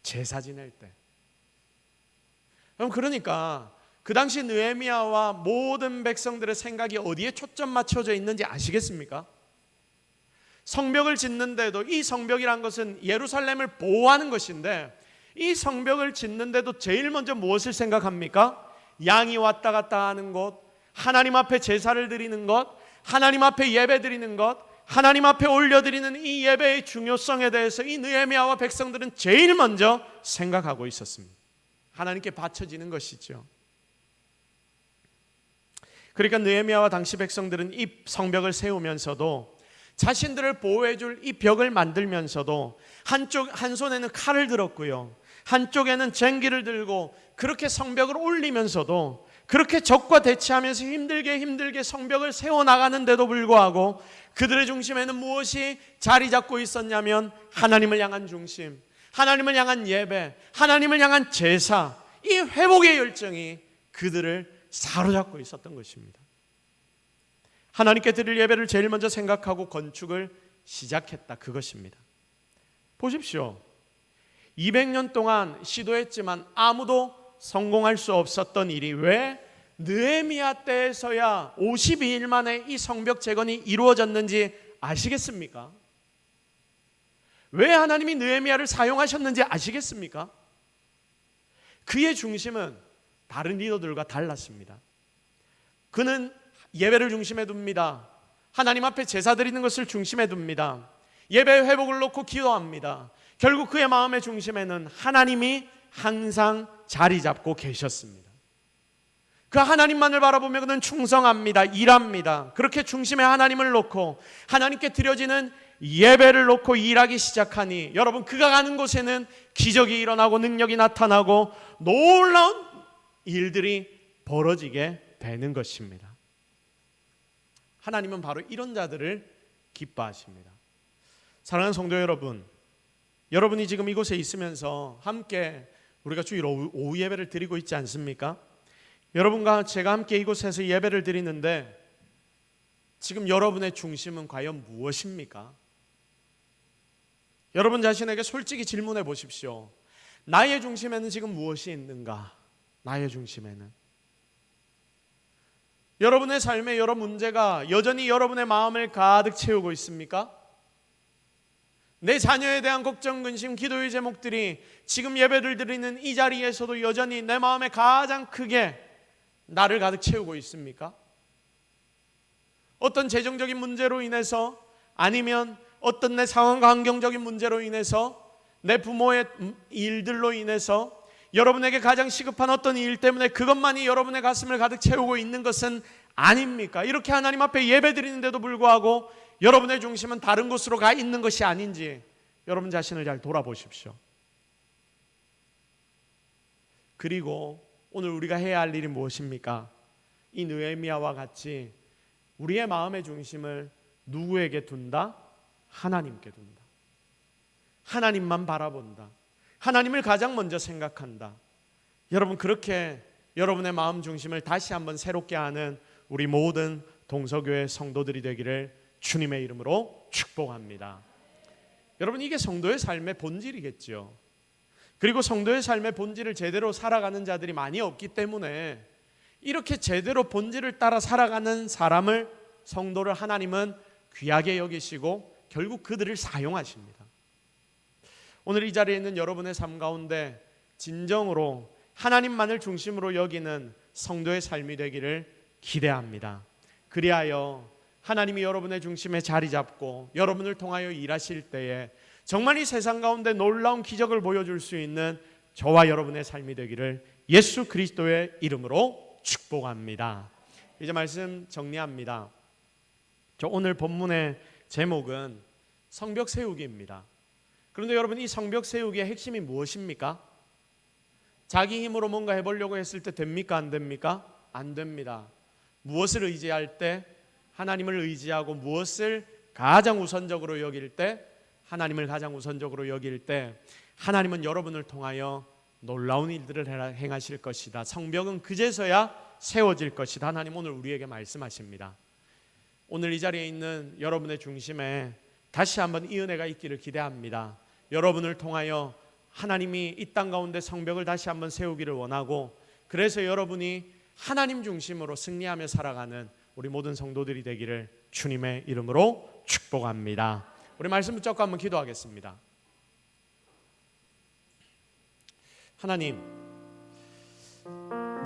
제사 지낼 때. 그러니까 그 당시 느헤미야와 모든 백성들의 생각이 어디에 초점 맞춰져 있는지 아시겠습니까? 성벽을 짓는데도, 이 성벽이란 것은 예루살렘을 보호하는 것인데, 이 성벽을 짓는데도 제일 먼저 무엇을 생각합니까? 양이 왔다 갔다 하는 곳, 하나님 앞에 제사를 드리는 것, 하나님 앞에 예배 드리는 것, 하나님 앞에 올려드리는 이 예배의 중요성에 대해서 이 느헤미야와 백성들은 제일 먼저 생각하고 있었습니다. 하나님께 바쳐지는 것이죠. 그러니까 느헤미야와 당시 백성들은 이 성벽을 세우면서도, 자신들을 보호해 줄 이 벽을 만들면서도 한 손에는 칼을 들었고요, 한쪽에는 쟁기를 들고 그렇게 성벽을 올리면서도, 그렇게 적과 대치하면서 힘들게 성벽을 세워나가는데도 불구하고 그들의 중심에는 무엇이 자리 잡고 있었냐면 하나님을 향한 중심, 하나님을 향한 예배, 하나님을 향한 제사, 이 회복의 열정이 그들을 사로잡고 있었던 것입니다. 하나님께 드릴 예배를 제일 먼저 생각하고 건축을 시작했다, 그것입니다. 보십시오. 200년 동안 시도했지만 아무도 성공할 수 없었던 일이 왜 느헤미야 때에서야 52일 만에 이 성벽 재건이 이루어졌는지 아시겠습니까? 왜 하나님이 느헤미야를 사용하셨는지 아시겠습니까? 그의 중심은 다른 리더들과 달랐습니다. 그는 예배를 중심에 둡니다. 하나님 앞에 제사 드리는 것을 중심에 둡니다. 예배의 회복을 놓고 기도합니다. 결국 그의 마음의 중심에는 하나님이 항상 자리 잡고 계셨습니다. 그 하나님만을 바라보며 그는 충성합니다. 일합니다. 그렇게 중심에 하나님을 놓고 하나님께 드려지는 예배를 놓고 일하기 시작하니, 여러분, 그가 가는 곳에는 기적이 일어나고 능력이 나타나고 놀라운 일들이 벌어지게 되는 것입니다. 하나님은 바로 이런 자들을 기뻐하십니다. 사랑하는 성도 여러분, 여러분이 지금 이곳에 있으면서 함께 우리가 주일 오후 예배를 드리고 있지 않습니까? 여러분과 제가 함께 이곳에서 예배를 드리는데 지금 여러분의 중심은 과연 무엇입니까? 여러분 자신에게 솔직히 질문해 보십시오. 나의 중심에는 지금 무엇이 있는가? 나의 중심에는 여러분의 삶에 여러 문제가 여전히 여러분의 마음을 가득 채우고 있습니까? 내 자녀에 대한 걱정, 근심, 기도의 제목들이 지금 예배를 드리는 이 자리에서도 여전히 내 마음에 가장 크게 나를 가득 채우고 있습니까? 어떤 재정적인 문제로 인해서, 아니면 어떤 내 상황과 환경적인 문제로 인해서, 내 부모의 일들로 인해서 여러분에게 가장 시급한 어떤 일 때문에 그것만이 여러분의 가슴을 가득 채우고 있는 것은 아닙니까? 이렇게 하나님 앞에 예배 드리는데도 불구하고 여러분의 중심은 다른 곳으로 가 있는 것이 아닌지 여러분 자신을 잘 돌아보십시오. 그리고 오늘 우리가 해야 할 일이 무엇입니까? 이 느헤미야와 같이 우리의 마음의 중심을 누구에게 둔다? 하나님께 둔다. 하나님만 바라본다. 하나님을 가장 먼저 생각한다. 여러분, 그렇게 여러분의 마음 중심을 다시 한번 새롭게 하는 우리 모든 동서교회 성도들이 되기를 주님의 이름으로 축복합니다. 여러분, 이게 성도의 삶의 본질이겠죠. 그리고 성도의 삶의 본질을 제대로 살아가는 자들이 많이 없기 때문에 이렇게 제대로 본질을 따라 살아가는 사람을, 성도를 하나님은 귀하게 여기시고 결국 그들을 사용하십니다. 오늘 이 자리에 있는 여러분의 삶 가운데 진정으로 하나님만을 중심으로 여기는 성도의 삶이 되기를 기대합니다. 그리하여 하나님이 여러분의 중심에 자리 잡고 여러분을 통하여 일하실 때에 정말 이 세상 가운데 놀라운 기적을 보여줄 수 있는 저와 여러분의 삶이 되기를 예수 그리스도의 이름으로 축복합니다. 이제 말씀 정리합니다. 저 오늘 본문의 제목은 성벽 세우기입니다. 그런데 여러분, 이 성벽 세우기의 핵심이 무엇입니까? 자기 힘으로 뭔가 해보려고 했을 때 됩니까? 안 됩니까? 안 됩니다. 무엇을 의지할 때? 하나님을 의지하고 무엇을 가장 우선적으로 여길 때? 하나님을 가장 우선적으로 여길 때 하나님은 여러분을 통하여 놀라운 일들을 행하실 것이다. 성벽은 그제서야 세워질 것이다. 하나님 오늘 우리에게 말씀하십니다. 오늘 이 자리에 있는 여러분의 중심에 다시 한번 이 은혜가 있기를 기대합니다. 여러분을 통하여 하나님이 이 땅 가운데 성벽을 다시 한번 세우기를 원하고, 그래서 여러분이 하나님 중심으로 승리하며 살아가는 우리 모든 성도들이 되기를 주님의 이름으로 축복합니다. 우리 말씀 붙잡고 한번 기도하겠습니다. 하나님,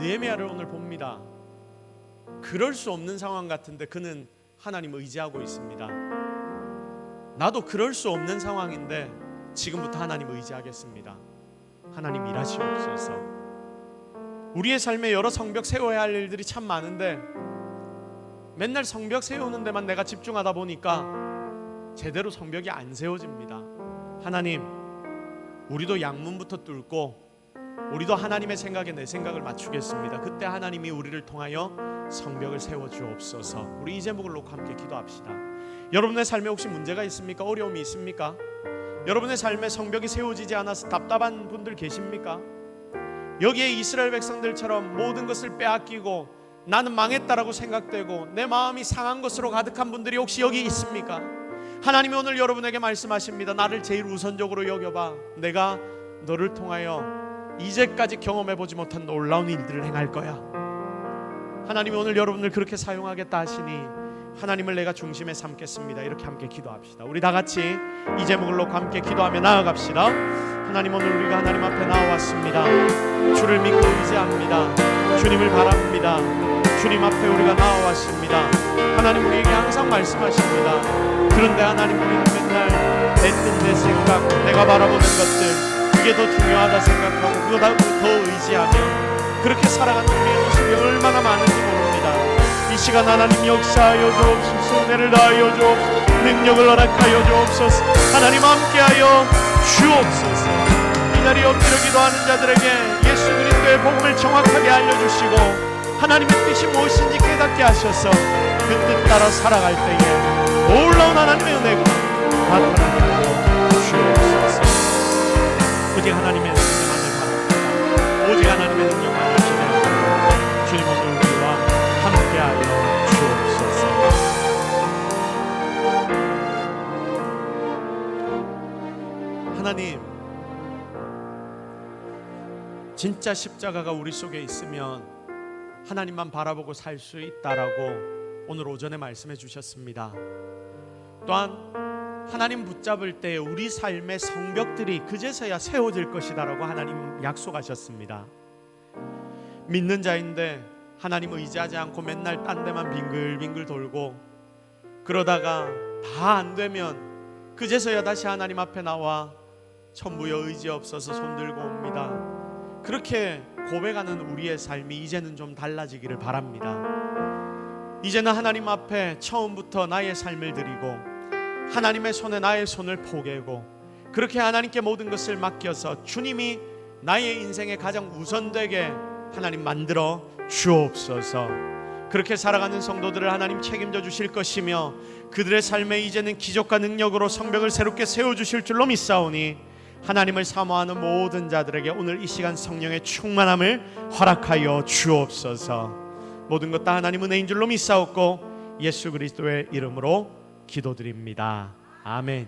느헤미야를 오늘 봅니다. 그럴 수 없는 상황 같은데 그는 하나님 의지하고 있습니다. 나도 그럴 수 없는 상황인데 지금부터 하나님 의지하겠습니다. 하나님 일하시옵소서. 우리의 삶에 여러 성벽 세워야 할 일들이 참 많은데 맨날 성벽 세우는 데만 내가 집중하다 보니까 제대로 성벽이 안 세워집니다. 하나님, 우리도 양문부터 뚫고 우리도 하나님의 생각에 내 생각을 맞추겠습니다. 그때 하나님이 우리를 통하여 성벽을 세워주옵소서. 우리 이 제목을 놓고 함께 기도합시다. 여러분의 삶에 혹시 문제가 있습니까? 어려움이 있습니까? 여러분의 삶에 성벽이 세워지지 않아서 답답한 분들 계십니까? 여기에 이스라엘 백성들처럼 모든 것을 빼앗기고 나는 망했다라고 생각되고 내 마음이 상한 것으로 가득한 분들이 혹시 여기 있습니까? 하나님이 오늘 여러분에게 말씀하십니다. 나를 제일 우선적으로 여겨봐. 내가 너를 통하여 이제까지 경험해보지 못한 놀라운 일들을 행할 거야. 하나님이 오늘 여러분을 그렇게 사용하겠다 하시니 하나님을 내가 중심에 삼겠습니다. 이렇게 함께 기도합시다. 우리 다 같이 이 제목을 놓고 함께 기도하며 나아갑시다. 하나님, 오늘 우리가 하나님 앞에 나와왔습니다. 주를 믿고 의지합니다. 주님을 바랍니다. 주님 앞에 우리가 나와왔습니다. 하나님, 우리에게 항상 말씀하십니다. 그런데 하나님, 우리는 맨날 내 뜻, 내 생각, 내가 바라보는 것들, 그게 더 중요하다 생각하고 그거다 더 의지하며 그렇게 살아가는 우리의 모습이 얼마나 많은지 모릅니다. 이 시간 하나님 역사하여 주옵소서. 은혜를 다하여 주옵소서. 능력을 허락하여 주옵소서. 하나님 함께하여 주옵소서. 이 자리에 엎드려 기도하는 자들에게 예수 그리스도의 복음을 정확하게 알려주시고 하나님의 뜻이 무엇인지 깨닫게 하셔서 그 뜻 따라 살아갈 때에 놀라운 하나님의 은혜가 나타나게 주옵소서. 오직 하나님의 은혜만을 바랍니다. 오직 하나님의 능력만을 기대합니다. 주님, 오늘 우리와 함께하여 주옵소서. 하나님, 진짜 십자가가 우리 속에 있으면 하나님만 바라보고 살 수 있다라고 오늘 오전에 말씀해 주셨습니다. 또한 하나님 붙잡을 때 우리 삶의 성벽들이 그제서야 세워질 것이다라고 하나님 약속하셨습니다. 믿는 자인데 하나님 의지하지 않고 맨날 딴 데만 빙글빙글 돌고 그러다가 다 안 되면 그제서야 다시 하나님 앞에 나와 천부여 의지 없어서 손들고 옵니다. 그렇게 고백하는 우리의 삶이 이제는 좀 달라지기를 바랍니다. 이제는 하나님 앞에 처음부터 나의 삶을 드리고 하나님의 손에 나의 손을 포개고 그렇게 하나님께 모든 것을 맡겨서 주님이 나의 인생에 가장 우선되게 하나님 만들어 주옵소서. 그렇게 살아가는 성도들을 하나님 책임져 주실 것이며 그들의 삶에 이제는 기적과 능력으로 성벽을 새롭게 세워주실 줄로 믿사오니 하나님을 사모하는 모든 자들에게 오늘 이 시간 성령의 충만함을 허락하여 주옵소서. 모든 것 다 하나님 은혜인 줄로 믿사옵고 예수 그리스도의 이름으로 기도드립니다. 아멘.